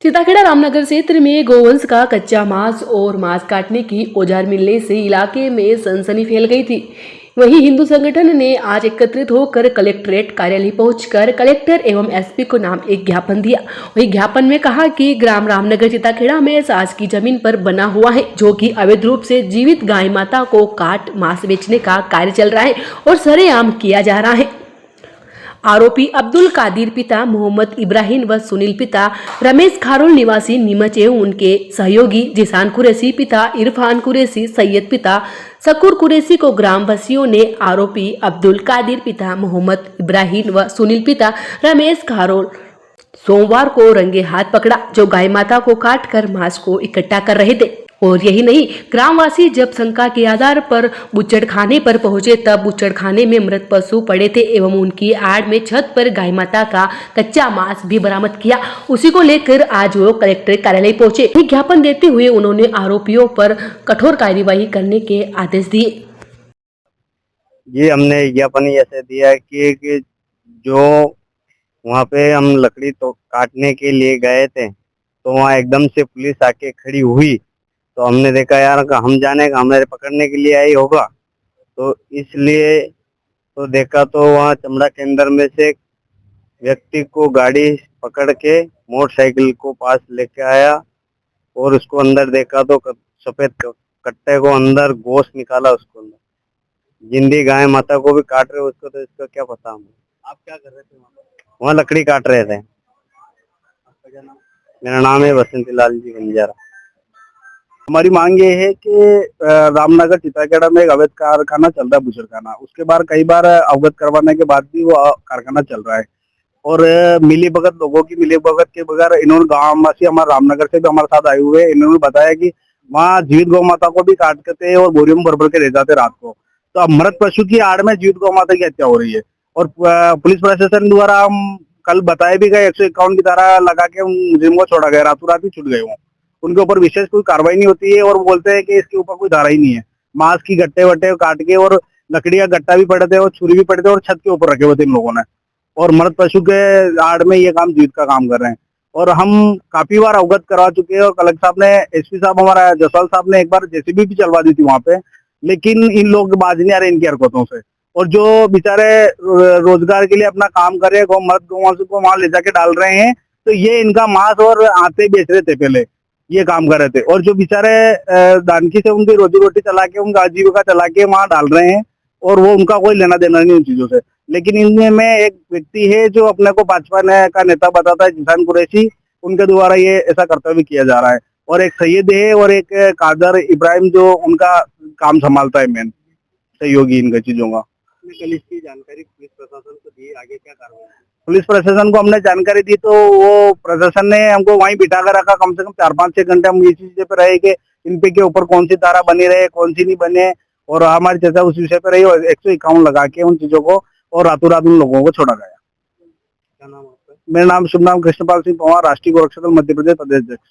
सीताखेड़ा रामनगर क्षेत्र में गोवंश का कच्चा मांस और मांस काटने की औजार मिलने से इलाके में सनसनी फैल गई थी। वहीं हिंदू संगठन ने आज एकत्रित होकर कलेक्ट्रेट कार्यालय पहुंचकर कलेक्टर एवं एसपी को नाम एक ज्ञापन दिया। वहीं ज्ञापन में कहा कि ग्राम रामनगर सीताखेड़ा में शासकीय जमीन पर बना हुआ है, जो कि अवैध रूप से जीवित गाय माता को काट मांस बेचने का कार्य चल रहा है और सरेआम किया जा रहा है। आरोपी अब्दुल कादिर पिता मोहम्मद इब्राहिम व सुनील पिता रमेश खारोल निवासी नीमच एवं उनके सहयोगी जिसान कुरैशी पिता इरफान कुरैशी सैयद पिता शकूर कुरैशी को ग्रामवासियों ने आरोपी अब्दुल कादिर पिता मोहम्मद इब्राहिम व सुनील पिता रमेश खारोल सोमवार को रंगे हाथ पकड़ा, जो गाय माता को काट कर मांस को इकट्ठा कर रहे थे। और यही नहीं, ग्रामवासी जब शंका के आधार पर बुच्चड़खाने पर पहुंचे तब बुच्चड़खाने में मृत पशु पड़े थे एवं उनकी आड़ में छत पर गाय माता का कच्चा मांस भी बरामद किया। उसी को लेकर आज वो कलेक्टर कार्यालय पहुंचे। ज्ञापन देते हुए उन्होंने आरोपियों पर कठोर कार्यवाही करने के आदेश दिए। ये हमने ज्ञापन ऐसे दिया कि जो वहाँ पे हम लकड़ी तो काटने के लिए गए थे, तो वहाँ एकदम से पुलिस आके खड़ी हुई, तो हमने देखा यार हम जाने का हमारे पकड़ने के लिए आई होगा, तो इसलिए तो देखा तो वहाँ चमड़ा के अंदर में से एक व्यक्ति को गाड़ी पकड़ के मोटरसाइकिल को पास लेके आया और उसको अंदर देखा तो सफेद कट्टे को अंदर गोश्त निकाला, उसको अंदर जिंदी गाय माता को भी काट रहे उसको, तो इसका क्या पता हमें। आप क्या कर रहे थे वहाँ लकड़ी काट रहे थे। आपका क्या नाम? मेरा नाम है बसंती लाल जी बंजारा। हमारी मांग ये है कि रामनगर सीताखेड़ा में एक अवैध कारखाना चल रहा है, बुजुर्गाना। उसके बार कई बार अवगत करवाने के बाद भी वो कारखाना चल रहा है और मिली भगत लोगों की मिली भगत के बगैर इन्होंने गांववासी हमारे रामनगर से भी हमारे साथ आए हुए, इन्होंने बताया कि वहाँ जीवित गौ माता को भी काटते थे और बोरियों में भर भर के ले जाते रात को। तो अब मृत पशु की आड़ में जीवित गौ माता की हत्या हो रही है और पुलिस प्रशासन द्वारा हम कल बताए भी गए 151 की धारा लगा के मुजरिम को छोड़ा गया, रातों रात ही छूट गए वो। उनके ऊपर विशेष कोई कार्रवाई नहीं होती है और बोलते हैं कि इसके ऊपर कोई धारा ही नहीं है। मांस की गट्टे वट्टे काट के और लकड़ी का गट्टा भी पड़े थे और छुरी भी पड़े थे और छत के ऊपर रखे हुए थे इन लोगों ने, और मृत पशु के आड़ में ये काम जीवित का काम कर रहे हैं। और हम काफी बार अवगत करवा चुके हैं और कलेक्टर साहब ने, एसपी साहब हमारा जसवाल साहब ने एक बार जेसीबी भी चलवा दी थी वहां पे, लेकिन इन लोग बाज नहीं आ रहे इनकी हरकतों से। और जो बेचारे रोजगार के लिए अपना काम कर रहे हैं, मृत गौवंश को वहां ले जाके डाल रहे हैं, तो ये इनका मांस और आटे बेच रहे थे, पहले ये काम कर रहे थे। और जो बेचारे दानकी से उनकी रोजी रोटी चला के, उनका आजीविका चला के वहां डाल रहे हैं और वो उनका कोई लेना देना नहीं उन चीजों से। लेकिन इनमें एक व्यक्ति है जो अपने को भाजपा का नेता बताता है, जिसान कुरैशी, उनके द्वारा ये ऐसा कर्तव्य किया जा रहा है। और एक सैयद है और एक कादर इब्राहिम जो उनका काम संभालता है, मेन सहयोगी इनका चीजों का। कल इसकी जानकारी पुलिस प्रशासन को दी, आगे क्या कार्रवाई? पुलिस प्रशासन को हमने जानकारी दी तो वो प्रशासन ने हमको वहीं बिठा कर रखा, कम से कम 4-5-6 घंटे हम इसी चीज पे रहे कि इन पे के ऊपर कौन सी धारा बनी रहे, कौन सी नहीं बने, और हमारी चर्चा उस विषय पे रही और 151 लगा के उन चीजों को और रातों रात उन लोगों को छोड़ा गया। क्या नाम आपका? मेरा नाम शुभ नाम कृष्णपाल सिंह पंवार, राष्ट्रीय गोरक्षा दल मध्य प्रदेश प्रदेश अध्यक्ष।